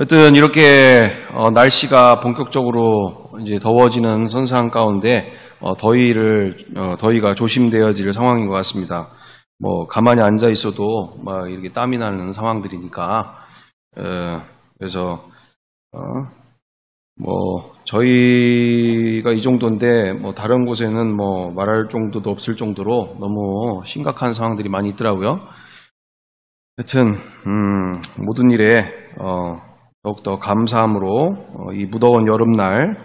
하여튼 이렇게 날씨가 본격적으로 이제 더워지는 선상 가운데 더위가 조심되어질 상황인 것 같습니다. 뭐 가만히 앉아 있어도 막 이렇게 땀이 나는 상황들이니까 그래서 뭐 저희가 이 정도인데 뭐 다른 곳에는 뭐 말할 정도도 없을 정도로 너무 심각한 상황들이 많이 있더라고요. 하여튼 모든 일에 더욱더 감사함으로 이 무더운 여름날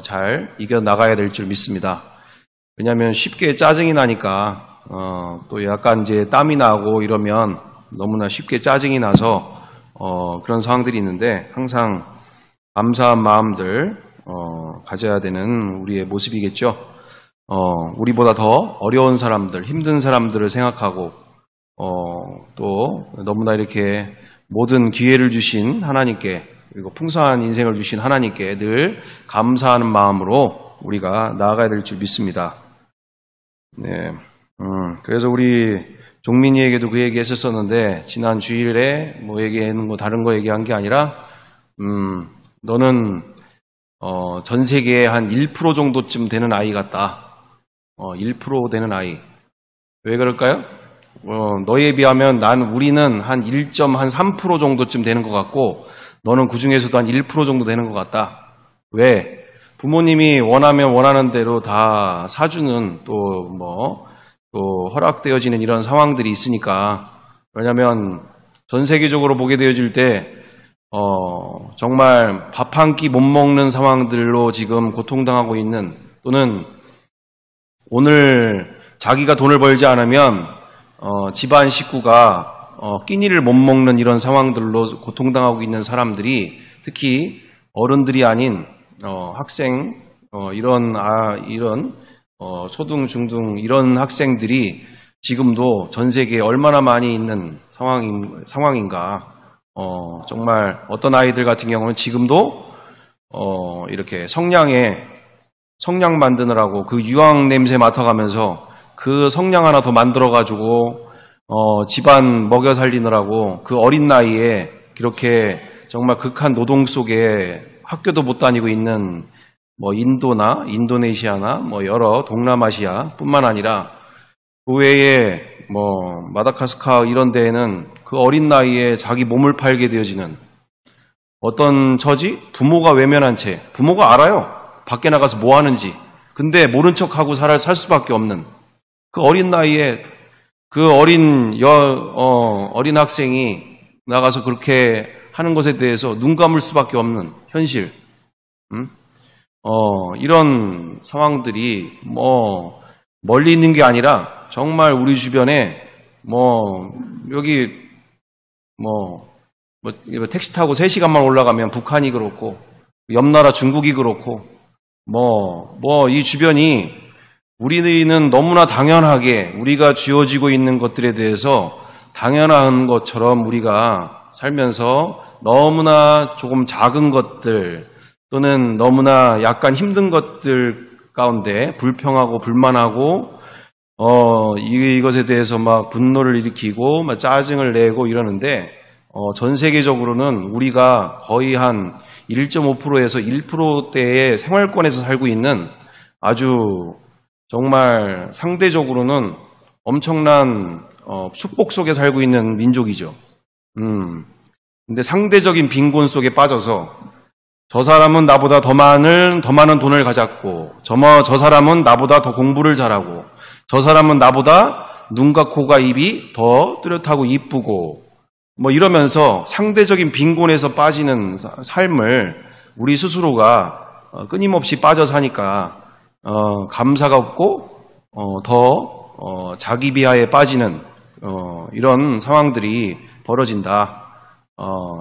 잘 이겨나가야 될 줄 믿습니다. 왜냐하면 쉽게 짜증이 나니까 또 약간 이제 땀이 나고 이러면 너무나 쉽게 짜증이 나서 그런 상황들이 있는데 항상 감사한 마음들 가져야 되는 우리의 모습이겠죠. 우리보다 더 어려운 사람들, 힘든 사람들을 생각하고 또 너무나 이렇게 모든 기회를 주신 하나님께 그리고 풍성한 인생을 주신 하나님께 늘 감사하는 마음으로 우리가 나아가야 될 줄 믿습니다. 네, 그래서 우리 종민이에게도 그 얘기 했었었는데 지난 주일에 뭐 얘기하는 거 다른 거 얘기한 게 아니라 너는 전 세계에 한 1% 정도쯤 되는 아이 같다. 1% 되는 아이. 왜 그럴까요? 너에 비하면 우리는 한 1.3% 정도쯤 되는 것 같고 너는 그 중에서도 한 1% 정도 되는 것 같다. 왜? 부모님이 원하면 원하는 대로 다 사주는 또 허락되어지는 이런 상황들이 있으니까. 왜냐하면 전 세계적으로 보게 되어질 때 정말 밥 한 끼 못 먹는 상황들로 지금 고통당하고 있는 또는 오늘 자기가 돈을 벌지 않으면 집안 식구가 끼니를 못 먹는 이런 상황들로 고통당하고 있는 사람들이 특히 어른들이 아닌 학생 이런 초등 중등 이런 학생들이 지금도 전 세계에 얼마나 많이 있는 상황인가. 정말 어떤 아이들 같은 경우는 지금도 이렇게 성냥 만드느라고 그 유황 냄새 맡아가면서 그 성냥 하나 더 만들어가지고 집안 먹여 살리느라고 그 어린 나이에 그렇게 정말 극한 노동 속에 학교도 못 다니고 있는 뭐 인도나 인도네시아나 뭐 여러 동남아시아 뿐만 아니라 그 외에 뭐 마다가스카르 이런 데에는 그 어린 나이에 자기 몸을 팔게 되어지는 어떤 처지? 부모가 외면한 채 부모가 알아요. 밖에 나가서 뭐 하는지. 근데 모른 척하고 살 수밖에 없는 그 어린 나이에 그 어린 학생이 나가서 그렇게 하는 것에 대해서 눈 감을 수밖에 없는 현실. 이런 상황들이 뭐 멀리 있는 게 아니라 정말 우리 주변에 여기 택시 타고 3시간만 올라가면 북한이 그렇고 옆 나라 중국이 그렇고 이 주변이 우리는 너무나 당연하게 우리가 쥐어지고 있는 것들에 대해서 당연한 것처럼 우리가 살면서 너무나 조금 작은 것들 또는 너무나 약간 힘든 것들 가운데 불평하고 불만하고 이것에 대해서 막 분노를 일으키고 막 짜증을 내고 이러는데 전 세계적으로는 우리가 거의 한 1.5%에서 1%대의 생활권에서 살고 있는 아주 정말 상대적으로는 엄청난 축복 속에 살고 있는 민족이죠. 근데 상대적인 빈곤 속에 빠져서 저 사람은 나보다 더 많은 돈을 가졌고 저 사람은 나보다 더 공부를 잘하고 저 사람은 나보다 눈과 코가 입이 더 뚜렷하고 이쁘고 이러면서 상대적인 빈곤에서 빠지는 삶을 우리 스스로가 끊임없이 빠져 사니까 감사가 없고 더 자기 비하에 빠지는 이런 상황들이 벌어진다.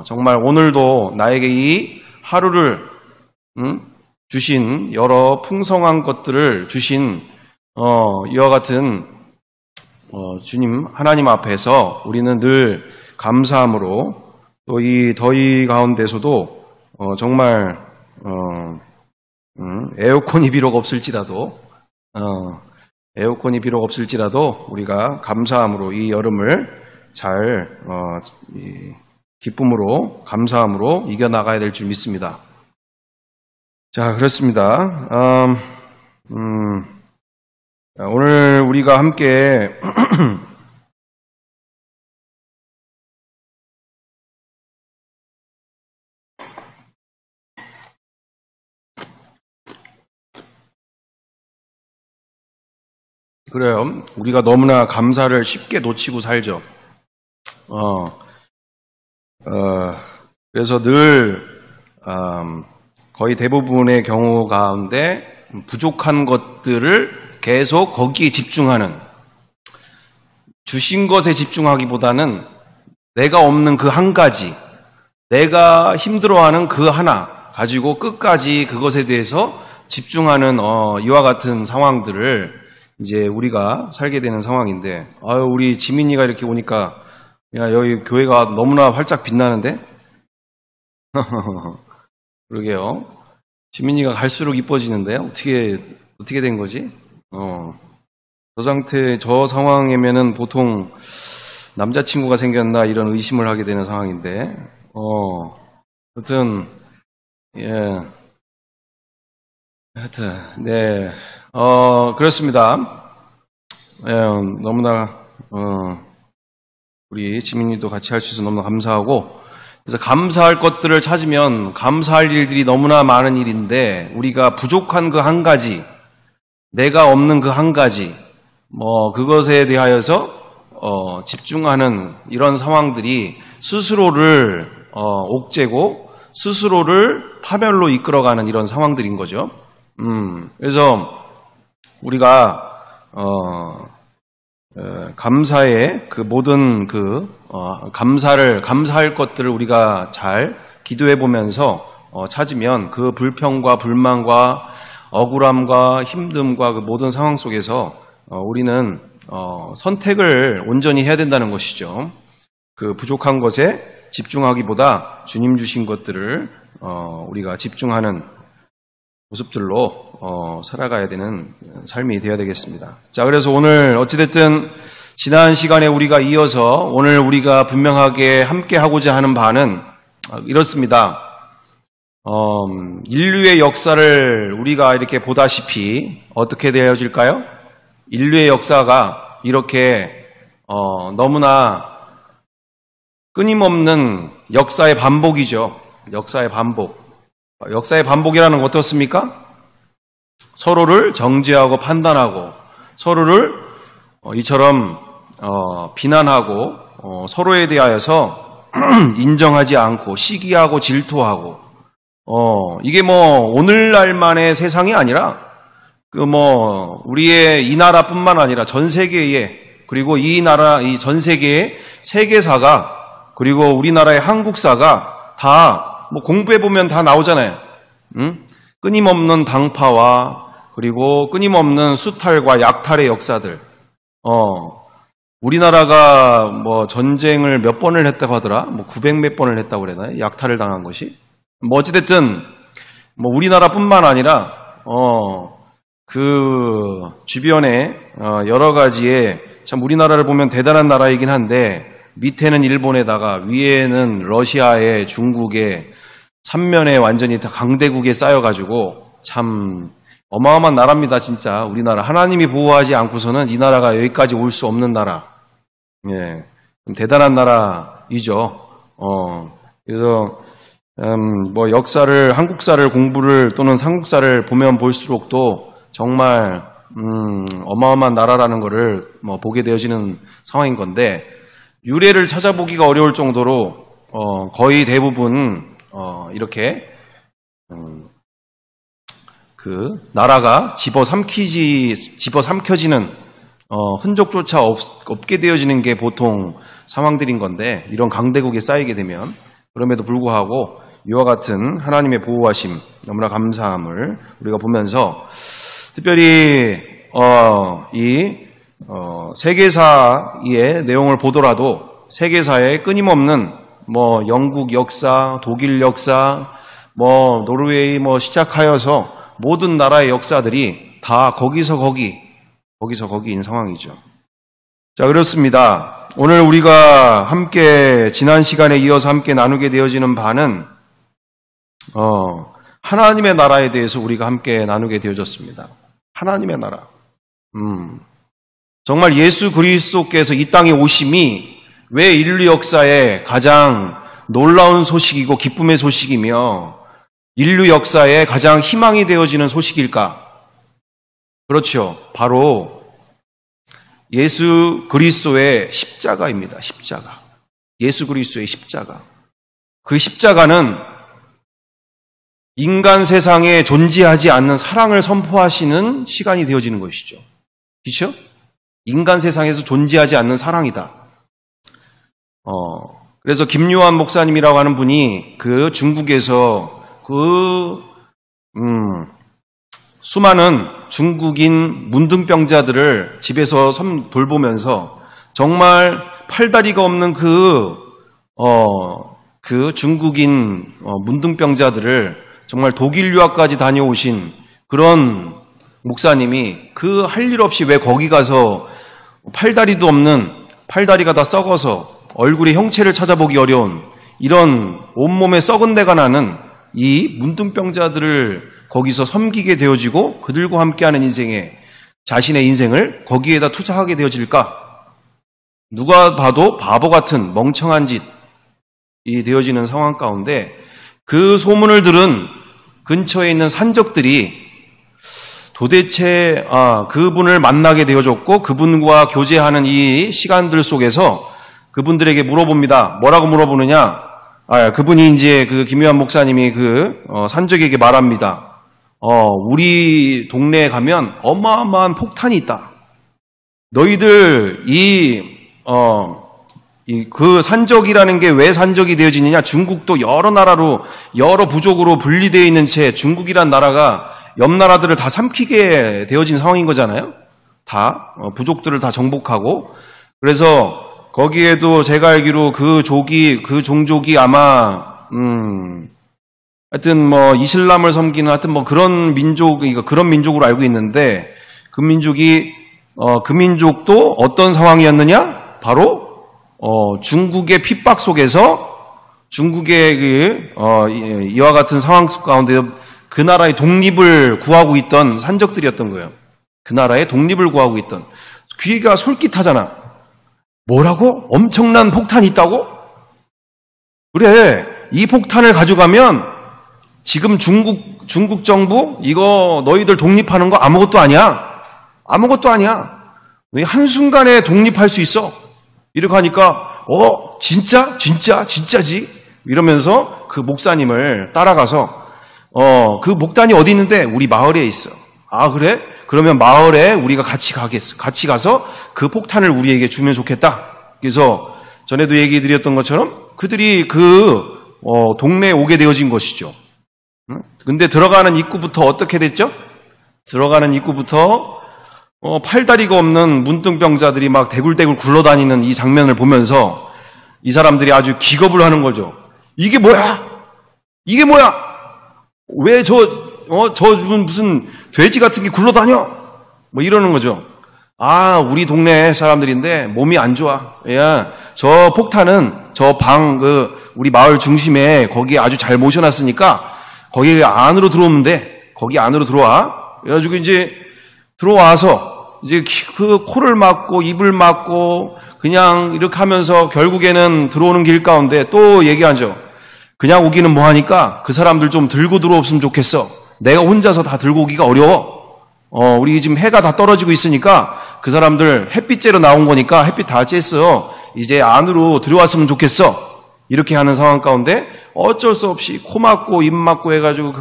정말 오늘도 나에게 이 하루를 주신 여러 풍성한 것들을 주신 이와 같은 주님 하나님 앞에서 우리는 늘 감사함으로 또 이 더위 가운데서도 정말 에어컨이 비록 없을지라도 우리가 감사함으로 이 여름을 잘 기쁨으로, 감사함으로 이겨나가야 될 줄 믿습니다. 자, 그렇습니다. 오늘 우리가 함께 그래요. 우리가 너무나 감사를 쉽게 놓치고 살죠. 그래서 늘 거의 대부분의 경우 가운데 부족한 것들을 계속 거기에 집중하는, 주신 것에 집중하기보다는 내가 없는 그 한 가지, 내가 힘들어하는 그 하나 가지고 끝까지 그것에 대해서 집중하는 이와 같은 상황들을 이제 우리가 살게 되는 상황인데, 우리 지민이가 이렇게 오니까 야, 여기 교회가 너무나 활짝 빛나는데? 그러게요. 지민이가 갈수록 이뻐지는데? 어떻게 된 거지? 저 상황이면은 보통 남자친구가 생겼나 이런 의심을 하게 되는 상황인데, 하여튼, 네. 그렇습니다. 너무나, 우리 지민이도 같이 할 수 있어서 너무나 감사하고, 그래서 감사할 것들을 찾으면 감사할 일들이 너무나 많은 일인데, 우리가 부족한 그 한 가지, 내가 없는 그 한 가지, 그것에 대하여서, 집중하는 이런 상황들이 스스로를, 옥죄고, 스스로를 파멸로 이끌어가는 이런 상황들인 거죠. 그래서 우리가, 감사의 그 모든 감사할 것들을 우리가 잘 기도해 보면서 찾으면 그 불평과 불만과 억울함과 힘듦과 그 모든 상황 속에서 우리는 선택을 온전히 해야 된다는 것이죠. 그 부족한 것에 집중하기보다 주님 주신 것들을 우리가 집중하는 모습들로 살아가야 되는 삶이 되어야 되겠습니다. 자, 그래서 오늘 어찌됐든 지난 시간에 우리가 이어서 오늘 우리가 분명하게 함께 하고자 하는 바는 이렇습니다. 인류의 역사를 우리가 이렇게 보다시피 어떻게 되어질까요? 인류의 역사가 이렇게 너무나 끊임없는 역사의 반복이죠. 역사의 반복. 역사의 반복이라는 건 어떻습니까? 서로를 정죄하고 판단하고 서로를 이처럼 비난하고 서로에 대하여서 인정하지 않고 시기하고 질투하고 이게 오늘날만의 세상이 아니라 우리의 이 나라뿐만 아니라 전 세계에, 그리고 이 전 세계의 세계사가, 그리고 우리나라의 한국사가 다 공부해보면 다 나오잖아요. 끊임없는 당파와 그리고 끊임없는 수탈과 약탈의 역사들. 우리나라가 전쟁을 몇 번을 했다고 하더라? 900몇 번을 했다고 그러나요? 약탈을 당한 것이? 어찌됐든, 우리나라뿐만 아니라, 그 주변에 여러 가지의, 참 우리나라를 보면 대단한 나라이긴 한데, 밑에는 일본에다가 위에는 러시아에, 중국에, 삼면에 완전히 다 강대국에 쌓여가지고 참 어마어마한 나라입니다. 진짜 우리나라. 하나님이 보호하지 않고서는 이 나라가 여기까지 올 수 없는 나라. 예, 대단한 나라이죠. 그래서 역사를, 한국사를 공부를 또는 삼국사를 보면 볼수록 또 정말 어마어마한 나라라는 것을 보게 되어지는 상황인 건데, 유래를 찾아보기가 어려울 정도로 거의 대부분 이렇게 그 나라가 집어삼켜지는 흔적조차 없게 되어지는 게 보통 상황들인 건데, 이런 강대국에 쌓이게 되면, 그럼에도 불구하고 이와 같은 하나님의 보호하심, 너무나 감사함을 우리가 보면서, 특별히 이 세계사의 내용을 보더라도 세계사에 끊임없는 영국 역사, 독일 역사, 노르웨이 시작하여서 모든 나라의 역사들이 다 거기서 거기인 상황이죠. 자, 그렇습니다. 오늘 우리가 함께 지난 시간에 이어서 함께 나누게 되어지는 바는 하나님의 나라에 대해서 우리가 함께 나누게 되어졌습니다. 하나님의 나라. 정말 예수 그리스도께서 이 땅에 오심이 왜 인류 역사에 가장 놀라운 소식이고 기쁨의 소식이며 인류 역사에 가장 희망이 되어지는 소식일까? 그렇죠. 바로 예수 그리스도의 십자가입니다. 십자가. 예수 그리스도의 십자가. 그 십자가는 인간 세상에 존재하지 않는 사랑을 선포하시는 시간이 되어지는 것이죠. 그렇죠? 인간 세상에서 존재하지 않는 사랑이다. 그래서 김요한 목사님이라고 하는 분이 그 중국에서 수많은 중국인 문둥병자들을 집에서 돌보면서 정말 팔다리가 없는 그 중국인 문둥병자들을 정말 독일 유학까지 다녀오신 그런 목사님이 그 할 일 없이 왜 거기 가서 팔다리도 없는 팔다리가 다 썩어서 얼굴의 형체를 찾아보기 어려운 이런 온몸에 썩은 데가 나는 이 문둥병자들을 거기서 섬기게 되어지고 그들과 함께하는 인생에 자신의 인생을 거기에다 투자하게 되어질까? 누가 봐도 바보 같은 멍청한 짓이 되어지는 상황 가운데 그 소문을 들은 근처에 있는 산적들이 도대체 그분을 만나게 되어졌고 그분과 교제하는 이 시간들 속에서 그분들에게 물어봅니다. 뭐라고 물어보느냐? 그분이 이제 그 김요한 목사님이 산적에게 말합니다. 우리 동네에 가면 어마어마한 폭탄이 있다. 너희들 그 산적이라는 게 왜 산적이 되어지느냐? 중국도 여러 나라로 여러 부족으로 분리되어 있는 채 중국이란 나라가 옆 나라들을 다 삼키게 되어진 상황인 거잖아요. 다 부족들을 다 정복하고 그래서 거기에도 제가 알기로 그 종족이 아마 하여튼 뭐 이슬람을 섬기는 하여튼 뭐 그런 민족으로 알고 있는데 그 민족도 어떤 상황이었느냐? 바로 중국의 핍박 속에서 중국의 이와 같은 상황 가운데 그 나라의 독립을 구하고 있던 산적들이었던 거예요. 그 나라의 독립을 구하고 있던. 귀가 솔깃하잖아. 뭐라고? 엄청난 폭탄이 있다고? 그래, 이 폭탄을 가져가면 지금 중국 정부 이거 너희들 독립하는 거 아무것도 아니야. 아무것도 아니야. 너희 한순간에 독립할 수 있어. 이렇게 하니까 진짜지? 이러면서 그 목사님을 따라가서 그 목단이 어디 있는데? 우리 마을에 있어. 아, 그래? 그러면 마을에 우리가 같이 가겠어. 같이 가서 그 폭탄을 우리에게 주면 좋겠다. 그래서 전에도 얘기 드렸던 것처럼 그들이 동네에 오게 되어진 것이죠. 근데 들어가는 입구부터 어떻게 됐죠? 들어가는 입구부터 팔다리가 없는 문둥병자들이 막 대굴대굴 굴러다니는 이 장면을 보면서 이 사람들이 아주 기겁을 하는 거죠. 이게 뭐야? 이게 뭐야? 왜 무슨 돼지 같은 게 굴러다녀? 뭐 이러는 거죠. 우리 동네 사람들인데 몸이 안 좋아. 야, 저 폭탄은 우리 마을 중심에 거기에 아주 잘 모셔놨으니까 거기 안으로 들어오면 돼. 거기 안으로 들어와. 그래가지고 이제 들어와서 이제 그 코를 막고 입을 막고 그냥 이렇게 하면서 결국에는 들어오는 길 가운데 또 얘기하죠. 그냥 오기는 뭐하니까 그 사람들 좀 들고 들어왔으면 좋겠어. 내가 혼자서 다 들고 오기가 어려워. 우리 지금 해가 다 떨어지고 있으니까 그 사람들 햇빛 쬐러 나온 거니까 햇빛 다 쬐어. 이제 안으로 들어왔으면 좋겠어. 이렇게 하는 상황 가운데 어쩔 수 없이 코 막고 입 막고 해가지고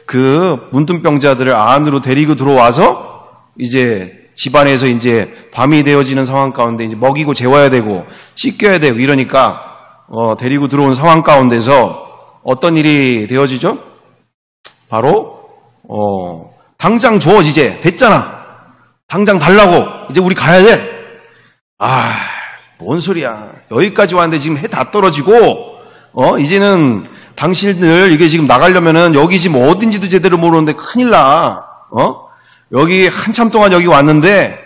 그 문둥병자들을 안으로 데리고 들어와서 이제 집안에서 이제 밤이 되어지는 상황 가운데 이제 먹이고 재워야 되고 씻겨야 되고 이러니까 데리고 들어온 상황 가운데서 어떤 일이 되어지죠? 바로 당장 줘 이제 됐잖아. 당장 달라고. 이제 우리 가야 돼. 뭔 소리야. 여기까지 왔는데 지금 해 다 떨어지고 이제는 당신들 이게 지금 나가려면은 여기 지금 어딘지도 제대로 모르는데 큰일 나. 여기 한참 동안 여기 왔는데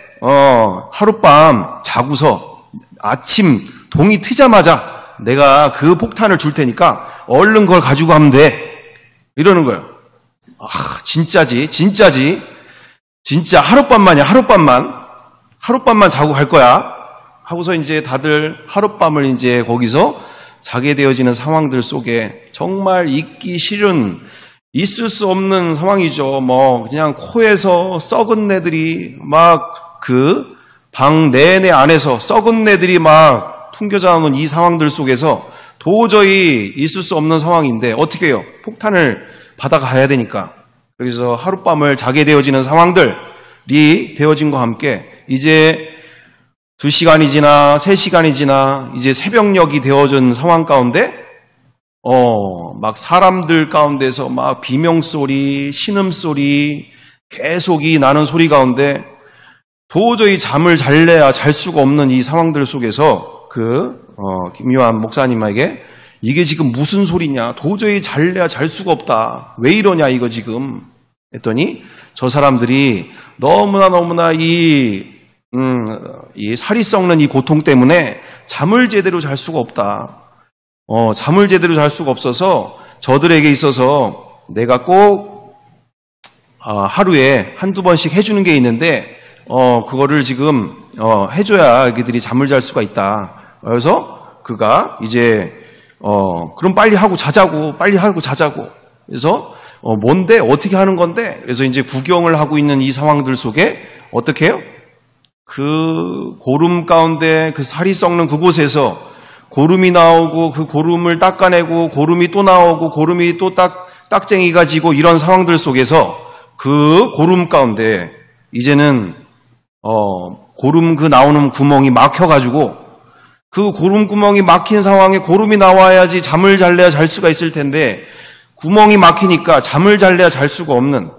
하룻밤 자고서 아침 동이 트자마자 내가 그 폭탄을 줄 테니까 얼른 그걸 가지고 가면 돼. 이러는 거예요. 아, 진짜지. 진짜 하룻밤만이야, 하룻밤만 자고 갈 거야. 하고서 이제 다들 하룻밤을 이제 거기서 자게 되어지는 상황들 속에 정말 있기 싫은, 있을 수 없는 상황이죠. 뭐, 그냥 코에서 썩은 내들이 막 그 방 내내 안에서 썩은 내들이 막 풍겨져 나오는 이 상황들 속에서 도저히 있을 수 없는 상황인데 어떻게 해요? 폭탄을 받아가야 되니까. 그래서 하룻밤을 자게 되어지는 상황들이 되어진과 함께 이제 2시간이 지나 3시간이 지나 이제 새벽녘이 되어진 상황 가운데 막 사람들 가운데서 막 비명소리, 신음소리 계속 나는 소리 가운데 도저히 잠을 잘래야 잘 수가 없는 이 상황들 속에서 김요한 목사님에게 이게 지금 무슨 소리냐? 도저히 잘래야 잘 수가 없다. 왜 이러냐 이거 지금? 했더니 저 사람들이 너무나 이 살이 썩는 이 고통 때문에 잠을 제대로 잘 수가 없다. 잠을 제대로 잘 수가 없어서 저들에게 있어서 내가 꼭 하루에 한두 번씩 해주는 게 있는데 그거를 지금 해줘야 그들이 잠을 잘 수가 있다. 그래서 그가 이제 그럼 빨리 하고 자자고. 그래서 뭔데 어떻게 하는 건데? 그래서 이제 구경을 하고 있는 이 상황들 속에 어떻게 해요? 그 고름 가운데 그 살이 썩는 그곳에서 고름이 나오고 그 고름을 닦아내고 고름이 또 나오고 고름이 또 딱쟁이가 지고 이런 상황들 속에서 그 고름 가운데 이제는 고름 그 나오는 구멍이 막혀가지고 그 고름 구멍이 막힌 상황에 고름이 나와야지 잠을 잘래야 잘 수가 있을 텐데 구멍이 막히니까 잠을 잘래야 잘 수가 없는,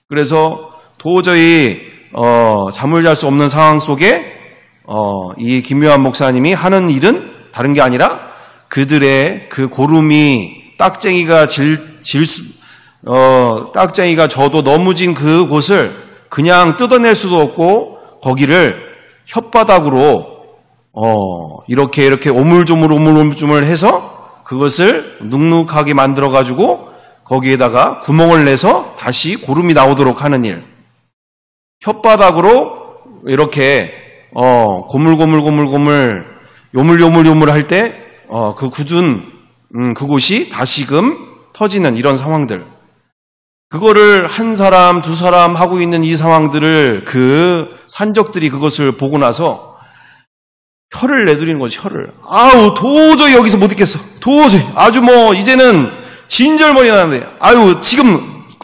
그래서 도저히 잠을 잘 수 없는 상황 속에 이 김요한 목사님이 하는 일은 다른 게 아니라 그들의 그 고름이 딱쟁이가 딱쟁이가 져도 넘어진 그곳을 그냥 뜯어낼 수도 없고 거기를 혓바닥으로 이렇게 오물조물 해서 그것을 눅눅하게 만들어 가지고 거기에다가 구멍을 내서 다시 고름이 나오도록 하는 일. 혓바닥으로 이렇게 고물고물 요물요물 할 때 그 굳은 그곳이 다시금 터지는 이런 상황들. 그거를 한 사람, 두 사람 하고 있는 이 상황들을 그 산적들이 그것을 보고 나서 혀를 내두리는 거지, 혀를. 아우, 도저히 여기서 못 있겠어. 도저히. 아주 뭐, 이제는 진절머리 나는데. 아유, 지금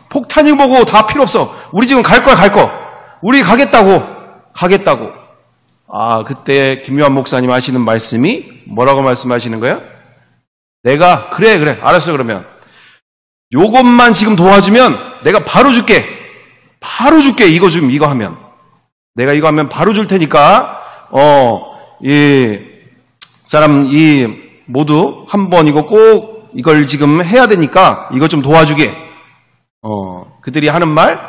폭탄이 보고 다 필요 없어. 우리 지금 갈 거야. 우리 가겠다고. 아, 그때 김요한 목사님 하시는 말씀이 뭐라고 말씀하시는 거예요? 내가, 그래. 알았어, 그러면. 요것만 지금 도와주면 내가 바로 줄게. 이거 하면. 내가 이거 하면 바로 줄 테니까, 모두 한 번 이거 꼭 이걸 지금 해야 되니까 이거 좀 도와주게. 그들이 하는 말,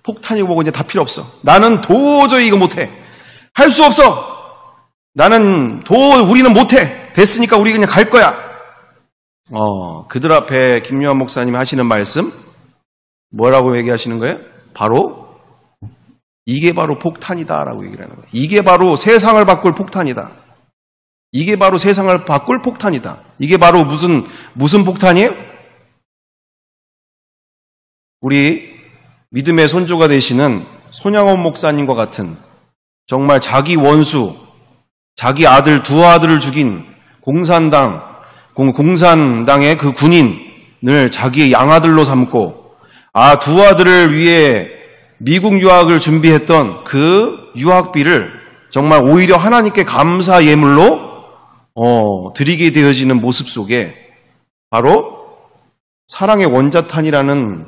폭탄이고 뭐고 이제 다 필요 없어. 나는 도저히 이거 못해. 할 수 없어. 우리는 못해. 됐으니까 우리 그냥 갈 거야. 그들 앞에 김요한 목사님 하시는 말씀, 뭐라고 얘기하시는 거예요? 이게 바로 폭탄이다라고 얘기를 하는 거예요. 이게 바로 세상을 바꿀 폭탄이다. 이게 바로 무슨 폭탄이에요? 우리 믿음의 선조가 되시는 손양원 목사님과 같은 정말 자기 원수, 자기 아들, 두 아들을 죽인 공산당의 그 군인을 자기의 양아들로 삼고 두 아들을 위해 미국 유학을 준비했던 그 유학비를 정말 오히려 하나님께 감사 예물로 드리게 되어지는 모습 속에 바로 사랑의 원자탄이라는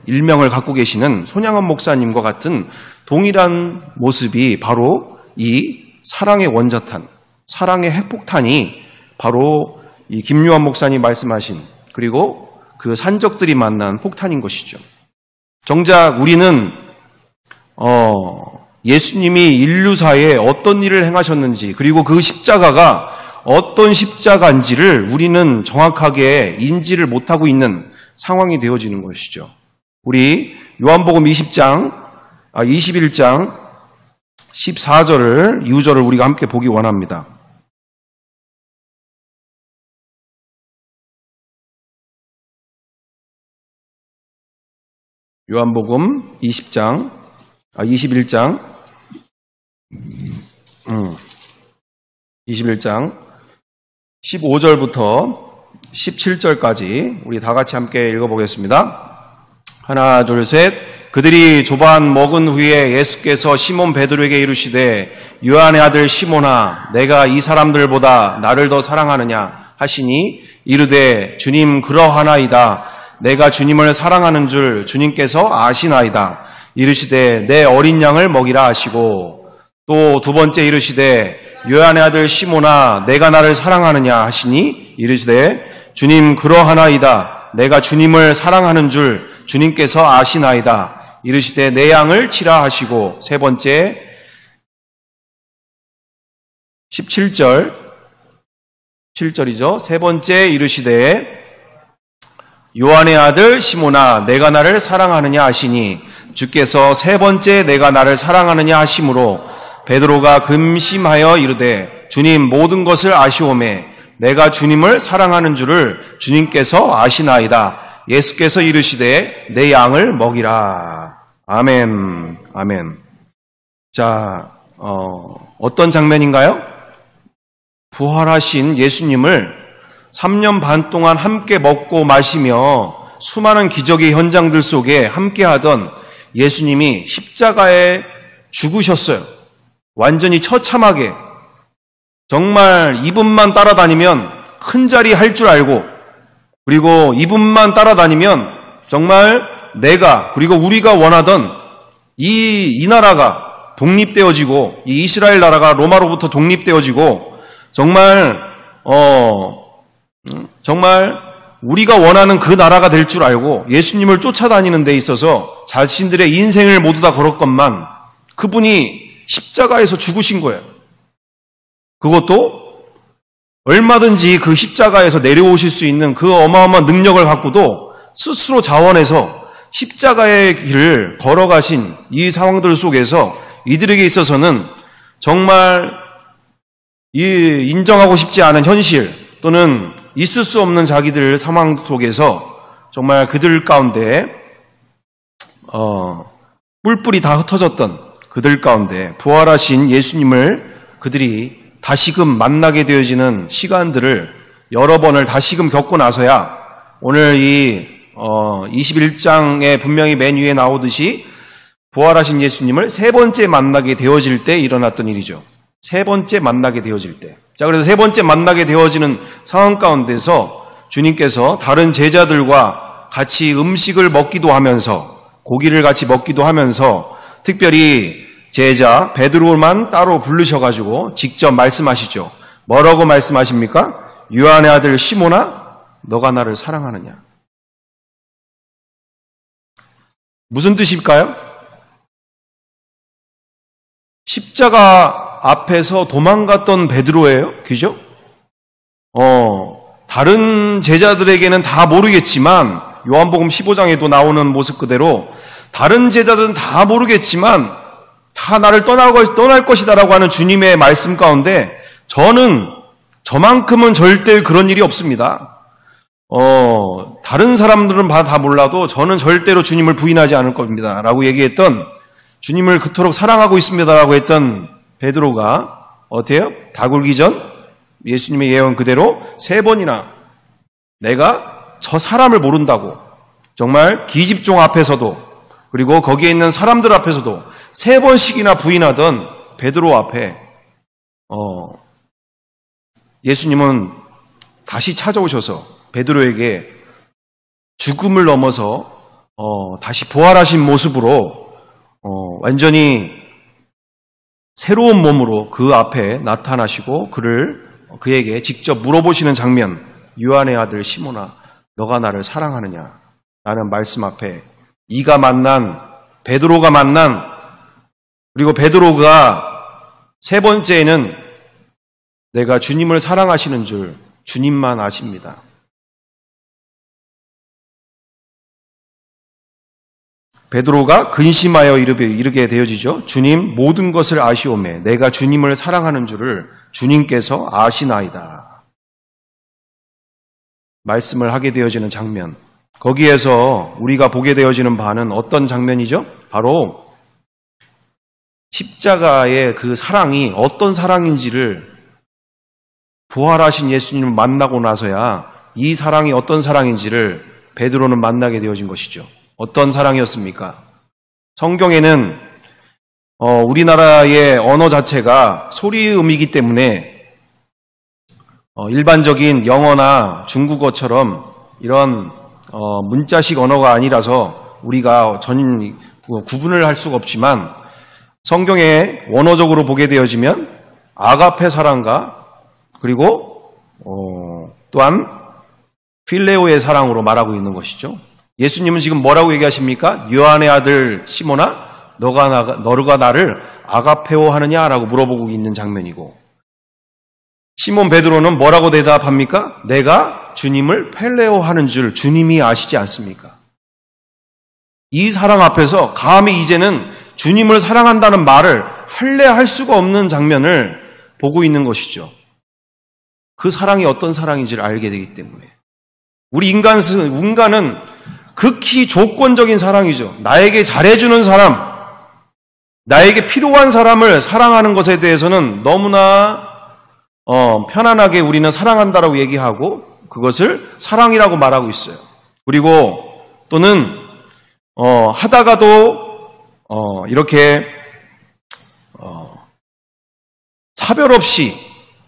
일명을 갖고 계시는 손양원 목사님과 같은 동일한 모습이 바로 이 사랑의 원자탄, 사랑의 핵폭탄이 바로 이 김요한 목사님 말씀하신, 그리고 그 산적들이 만난 폭탄인 것이죠. 정작 우리는 예수님이 인류사에 어떤 일을 행하셨는지, 그리고 그 십자가가 어떤 십자가인지를 우리는 정확하게 인지를 못하고 있는 상황이 되어지는 것이죠. 우리 요한복음 21장 14절을, 이후절을 우리가 함께 보기 원합니다. 요한복음 21장 15절부터 17절까지 우리 다 같이 함께 읽어보겠습니다. 하나, 둘, 셋. 그들이 조반 먹은 후에 예수께서 시몬 베드로에게 이르시되 요한의 아들 시몬아, 내가 이 사람들보다 나를 더 사랑하느냐 하시니 이르되 주님, 그러하나이다. 내가 주님을 사랑하는 줄 주님께서 아시나이다. 이르시되 내 어린 양을 먹이라 하시고, 또 두 번째 이르시되 요한의 아들 시몬아, 내가 나를 사랑하느냐 하시니 이르시되 주님, 그러하나이다. 내가 주님을 사랑하는 줄 주님께서 아시나이다. 이르시되 내 양을 치라 하시고, 세 번째 7절이죠. 세 번째 이르시되 요한의 아들 시몬아, 내가 나를 사랑하느냐 하시니 주께서 세 번째 내가 나를 사랑하느냐 하심으로 베드로가 금심하여 이르되 주님, 모든 것을 아시오매 내가 주님을 사랑하는 줄을 주님께서 아시나이다. 예수께서 이르시되 내 양을 먹이라. 아멘. 아멘. 자, 어떤 장면인가요? 부활하신 예수님을 3년 반 동안 함께 먹고 마시며 수많은 기적의 현장들 속에 함께하던 예수님이 십자가에 죽으셨어요. 완전히 처참하게. 정말 이분만 따라다니면 큰 자리 할 줄 알고, 그리고 이분만 따라다니면 정말 내가, 그리고 우리가 원하던 이 나라가 독립되어지고, 이 이스라엘 나라가 로마로부터 독립되어지고, 정말 우리가 원하는 그 나라가 될 줄 알고 예수님을 쫓아다니는 데 있어서 자신들의 인생을 모두 다 걸었건만 그분이 십자가에서 죽으신 거예요. 그것도 얼마든지 그 십자가에서 내려오실 수 있는 그 어마어마한 능력을 갖고도 스스로 자원해서 십자가의 길을 걸어가신 이 상황들 속에서 이들에게 있어서는 정말 인정하고 싶지 않은 현실 또는 있을 수 없는 자기들 상황 속에서 정말 그들 가운데 뿔뿔이 다 흩어졌던 그들 가운데 부활하신 예수님을 그들이 다시금 만나게 되어지는 시간들을 여러 번을 다시금 겪고 나서야 오늘 이 21장에 분명히 맨 위에 나오듯이 부활하신 예수님을 세 번째 만나게 되어질 때 일어났던 일이죠. 세 번째 만나게 되어질 때. 자, 그래서 세 번째 만나게 되어지는 상황 가운데서 주님께서 다른 제자들과 같이 음식을 먹기도 하면서, 고기를 같이 먹기도 하면서 특별히 제자 베드로만 따로 부르셔가지고 직접 말씀하시죠. 뭐라고 말씀하십니까? 요한의 아들 시몬아, 너가 나를 사랑하느냐? 무슨 뜻일까요? 십자가 앞에서 도망갔던 베드로예요. 그죠? 다른 제자들에게는 다 모르겠지만, 요한복음 15장에도 나오는 모습 그대로 다른 제자들은 다 모르겠지만 다 나를 떠날 것이다라고 하는 주님의 말씀 가운데 저만큼은 절대 그런 일이 없습니다. 다른 사람들은 다 몰라도 저는 절대로 주님을 부인하지 않을 겁니다. 라고 얘기했던, 주님을 그토록 사랑하고 있습니다라고 했던 베드로가 어때요? 다 굴기 전 예수님의 예언 그대로 세 번이나 내가 저 사람을 모른다고, 정말 기집종 앞에서도 그리고 거기에 있는 사람들 앞에서도 세 번씩이나 부인하던 베드로 앞에 예수님은 다시 찾아오셔서 베드로에게 죽음을 넘어서 다시 부활하신 모습으로 완전히 새로운 몸으로 그 앞에 나타나시고 그에게 직접 물어보시는 장면, 요한의 아들 시몬아, 너가 나를 사랑하느냐? 라는 말씀 앞에 베드로가 만난 그리고 베드로가 세 번째에는 내가 주님을 사랑하시는 줄 주님만 아십니다. 베드로가 근심하여 이르게 되어지죠. 주님 모든 것을 아시오매 내가 주님을 사랑하는 줄을 주님께서 아시나이다. 말씀을 하게 되어지는 장면. 거기에서 우리가 보게 되어지는 바는 어떤 장면이죠? 바로 십자가의 그 사랑이 어떤 사랑인지를 부활하신 예수님을 만나고 나서야 이 사랑이 어떤 사랑인지를 베드로는 만나게 되어진 것이죠. 어떤 사랑이었습니까? 성경에는 우리나라의 언어 자체가 소리음이기 때문에 일반적인 영어나 중국어처럼 이런 문자식 언어가 아니라서 우리가 구분을 할 수가 없지만 성경에 원어적으로 보게 되어지면 아가페 사랑과 그리고 또한 필레오의 사랑으로 말하고 있는 것이죠. 예수님은 지금 뭐라고 얘기하십니까? 요한의 아들 시몬아 너가 나를 아가페오 하느냐라고 물어보고 있는 장면이고 시몬 베드로는 뭐라고 대답합니까? 내가 주님을 펠레오 하는 줄 주님이 아시지 않습니까? 이 사랑 앞에서 감히 이제는 주님을 사랑한다는 말을 할래 할 수가 없는 장면을 보고 있는 것이죠. 그 사랑이 어떤 사랑인지를 알게 되기 때문에 우리 인간은 극히 조건적인 사랑이죠. 나에게 잘해주는 사람, 나에게 필요한 사람을 사랑하는 것에 대해서는 너무나 편안하게 우리는 사랑한다라고 얘기하고 그것을 사랑이라고 말하고 있어요. 그리고 또는 하다가도 이렇게 차별 없이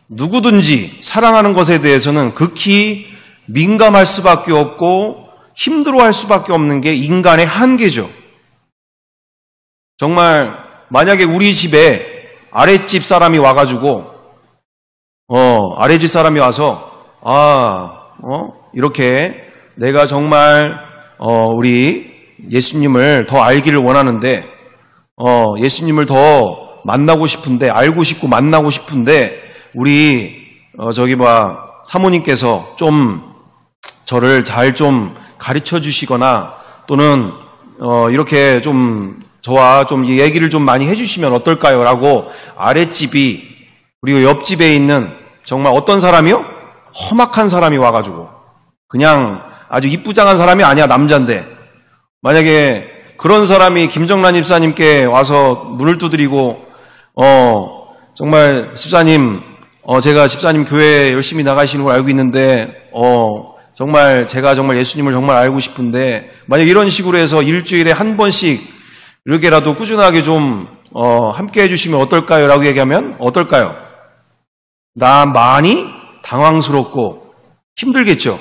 누구든지 사랑하는 것에 대해서는 극히 민감할 수밖에 없고 힘들어할 수밖에 없는 게 인간의 한계죠. 정말 만약에 우리 집에 아랫집 사람이 와가지고 아랫집 사람이 와서 이렇게 내가 정말 우리 예수님을 더 알기를 원하는데 예수님을 더 만나고 싶은데 알고 싶고 만나고 싶은데 우리 사모님께서 좀 저를 잘 좀 가르쳐 주시거나 또는 이렇게 좀 저와 좀 얘기를 좀 많이 해주시면 어떨까요? 라고 아랫집이 그리고 옆집에 있는 정말 어떤 사람이요? 험악한 사람이 와가지고 그냥 아주 이쁘장한 사람이 아니야 남자인데 만약에 그런 사람이 김정란 집사님께 와서 문을 두드리고 정말 집사님 제가 집사님 교회 열심히 나가시는 걸 알고 있는데 정말 제가 정말 예수님을 정말 알고 싶은데 만약 이런 식으로 해서 일주일에 한 번씩 이렇게라도 꾸준하게 좀 함께 해주시면 어떨까요? 라고 얘기하면 어떨까요? 나 많이 당황스럽고 힘들겠죠.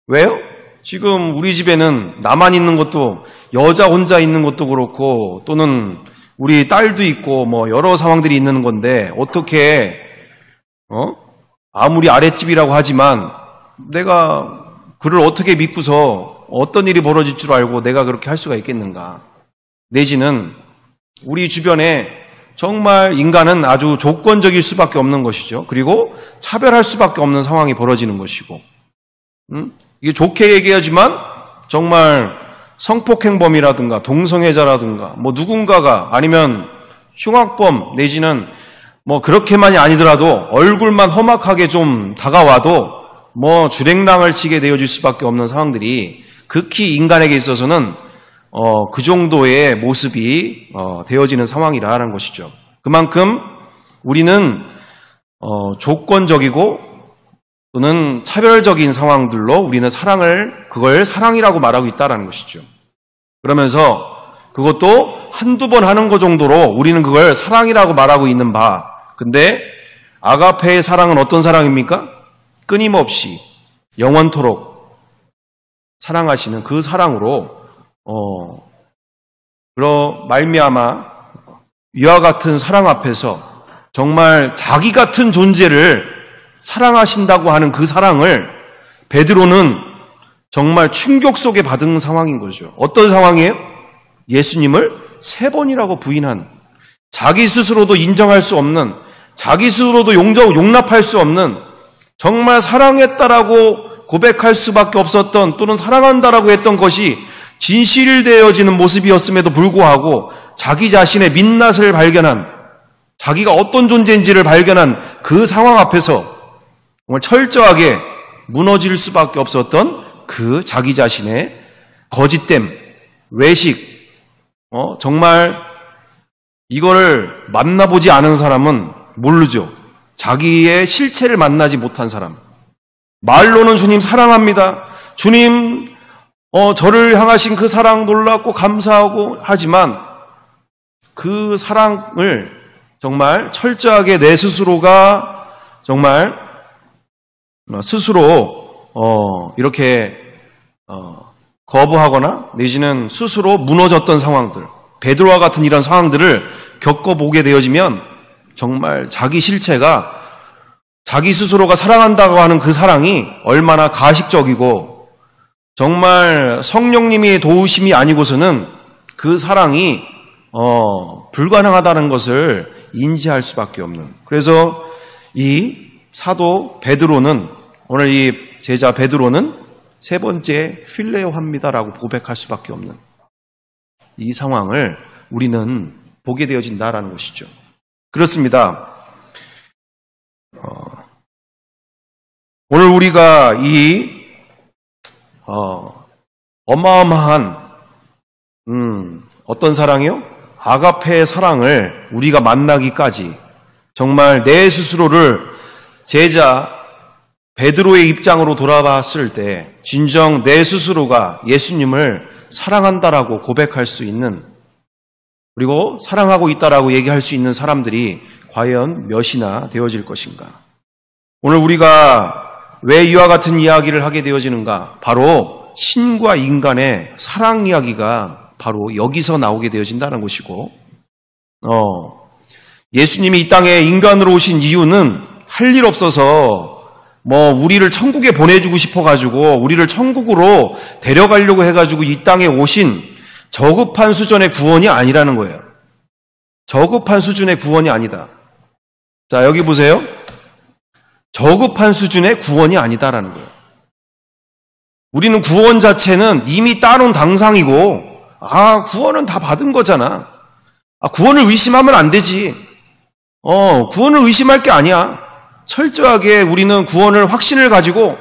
왜요? 지금 우리 집에는 나만 있는 것도 여자 혼자 있는 것도 그렇고 또는 우리 딸도 있고 뭐 여러 상황들이 있는 건데 어떻게 아무리 아랫집이라고 하지만 내가 그를 어떻게 믿고서 어떤 일이 벌어질 줄 알고 내가 그렇게 할 수가 있겠는가. 내지는 우리 주변에 정말 인간은 아주 조건적일 수밖에 없는 것이죠. 그리고 차별할 수밖에 없는 상황이 벌어지는 것이고 이게 좋게 얘기하지만 정말 성폭행범이라든가 동성애자라든가 뭐 누군가가 아니면 흉악범 내지는 뭐 그렇게만이 아니더라도 얼굴만 험악하게 좀 다가와도 뭐 주랭랑을 치게 되어질 수밖에 없는 상황들이 극히 인간에게 있어서는 그 정도의 모습이 되어지는 상황이라는 것이죠. 그만큼 우리는 조건적이고 또는 차별적인 상황들로 우리는 그걸 사랑이라고 말하고 있다는 것이죠. 그러면서 그것도 한두 번 하는 것 정도로 우리는 그걸 사랑이라고 말하고 있는 바. 근데 아가페의 사랑은 어떤 사랑입니까? 끊임없이 영원토록 사랑하시는 그 사랑으로 말미암아 이와 같은 사랑 앞에서 정말 자기 같은 존재를 사랑하신다고 하는 그 사랑을 베드로는 정말 충격 속에 받은 상황인 거죠. 어떤 상황이에요? 예수님을 3번이라고 부인한 자기 스스로도 인정할 수 없는, 자기 스스로도 용납할 수 없는, 정말 사랑했다라고 고백할 수밖에 없었던, 또는 사랑한다라고 했던 것이 진실되어지는 모습이었음에도 불구하고 자기 자신의 민낯을 발견한, 자기가 어떤 존재인지를 발견한 그 상황 앞에서 정말 철저하게 무너질 수밖에 없었던 그 자기 자신의 거짓됨, 외식, 정말 이거를 만나보지 않은 사람은 모르죠. 자기의 실체를 만나지 못한 사람. 말로는 주님 사랑합니다. 주님 저를 향하신 그 사랑 놀랍고 감사하고 하지만 그 사랑을 정말 철저하게 내 스스로가 정말 스스로 이렇게 거부하거나 내지는 스스로 무너졌던 상황들, 베드로와 같은 이런 상황들을 겪어보게 되어지면 정말 자기 실체가, 자기 스스로가 사랑한다고 하는 그 사랑이 얼마나 가식적이고 정말 성령님의 도우심이 아니고서는 그 사랑이 불가능하다는 것을 인지할 수밖에 없는. 그래서 이 사도 베드로는, 오늘 이 제자 베드로는 세 번째 필레오합니다라고 고백할 수밖에 없는 이 상황을 우리는 보게 되어진다라는 것이죠. 그렇습니다. 오늘 우리가 이 어마어마한 어떤 사랑이요? 아가페의 사랑을 우리가 만나기까지 정말 내 스스로를 제자 베드로의 입장으로 돌아봤을 때 진정 내 스스로가 예수님을 사랑한다라고 고백할 수 있는, 그리고 사랑하고 있다라고 얘기할 수 있는 사람들이 과연 몇이나 되어질 것인가? 오늘 우리가 왜 이와 같은 이야기를 하게 되어지는가? 바로 신과 인간의 사랑 이야기가 바로 여기서 나오게 되어진다는 것이고, 예수님이 이 땅에 인간으로 오신 이유는 할 일 없어서 우리를 천국에 보내주고 싶어가지고 우리를 천국으로 데려가려고 해가지고 이 땅에 오신 저급한 수준의 구원이 아니라는 거예요. 저급한 수준의 구원이 아니다. 자, 여기 보세요. 저급한 수준의 구원이 아니다라는 거예요. 우리는 구원 자체는 이미 따놓은 당상이고, 구원은 다 받은 거잖아. 구원을 의심하면 안 되지. 구원을 의심할 게 아니야. 철저하게 우리는 구원을 확신을 가지고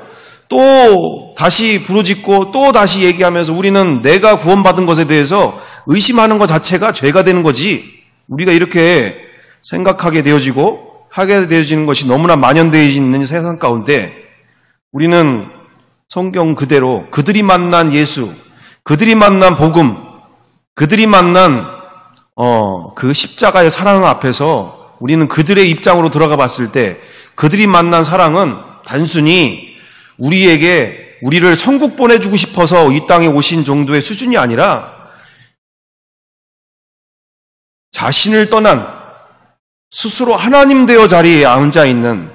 또 다시 부르짖고 또 다시 얘기하면서 우리는 내가 구원받은 것에 대해서 의심하는 것 자체가 죄가 되는 거지. 우리가 이렇게 생각하게 되어지고 하게 되어지는 것이 너무나 만연되어 있는 세상 가운데 우리는 성경 그대로 그들이 만난 예수, 그들이 만난 복음, 그들이 만난 그 십자가의 사랑 앞에서 우리는 그들의 입장으로 들어가 봤을 때 그들이 만난 사랑은 단순히 우리를 천국 보내주고 싶어서 이 땅에 오신 정도의 수준이 아니라 자신을 떠난 스스로 하나님 되어 자리에 앉아 있는,